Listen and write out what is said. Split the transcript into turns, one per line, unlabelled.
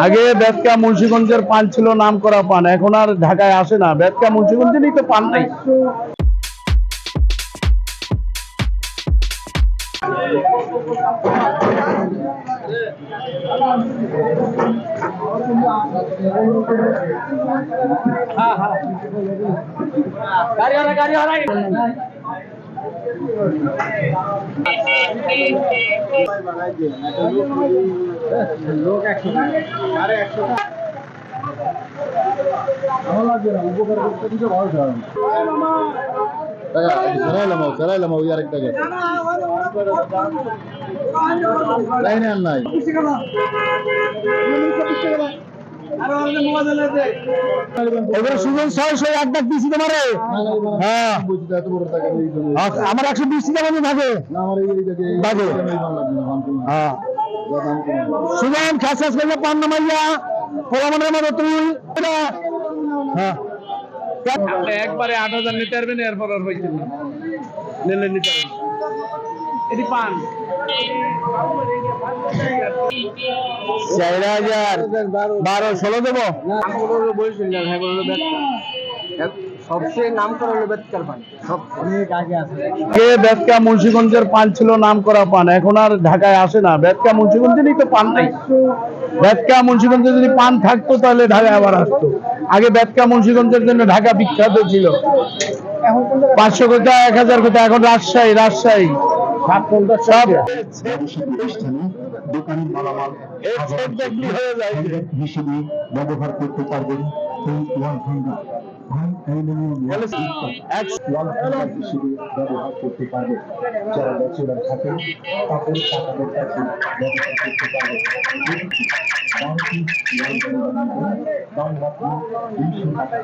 আগে বেতকা মুন্সিগঞ্জের পান ছিল নাম করা পান, এখন আর ঢাকায় আসে না। বেতকা মুন্সিগঞ্জেরই তো পান নাই। লোক 100 আরে 100 ভালো লাগবে না, উপকার করতে দিতে ভালো হয়। সরাইলাম ওই আরেকটা গেছে লাইনে আর নাই। সুজন 600 এক ডাক দিছি তোমারে। হ্যাঁ আমার 120 টাকা মতো থাকে। হ্যাঁ সুজন খাস করলে পান নামাইয়া পোলামানের মতো তুই। হ্যাঁ একবারে 8000 নিতে পারবেন, এরপর আর হইছেন না নিলে নিতে পারবেন। এটি পান 4000 12 16 দেবো। সবচেয়ে নাম করা হলো বেতকার পান, সব অনেক আগে আছে। বেতকা মুন্সিগঞ্জের পান ছিল নাম করা পান, এখন আর ঢাকায় আসে না। বেতকা মুন্সিগঞ্জেরই তো পান নাই। বেতকা মুন্সিগঞ্জে যদি পান থাকতো তাহলে ঢাকায় আবার আসতো। আগে বেতকা মুন্সিগঞ্জের জন্য ঢাকা বিখ্যাত ছিল। 500 কোথা 1000 কোথা, এখন রাজশাহী রাজশাহী সব
দোকানি মালামাল হিসেবে ব্যবহার করতে পারবেন। এই ওয়াল হ্যাঙ্গার হিসেবে ব্যবহার করতে পারবেন। যারা ব্যাচেলার থাকেন কাপড় কাটাদের কাছে ব্যবহার করতে পারবেন। দাম মাত্র 200 টাকা।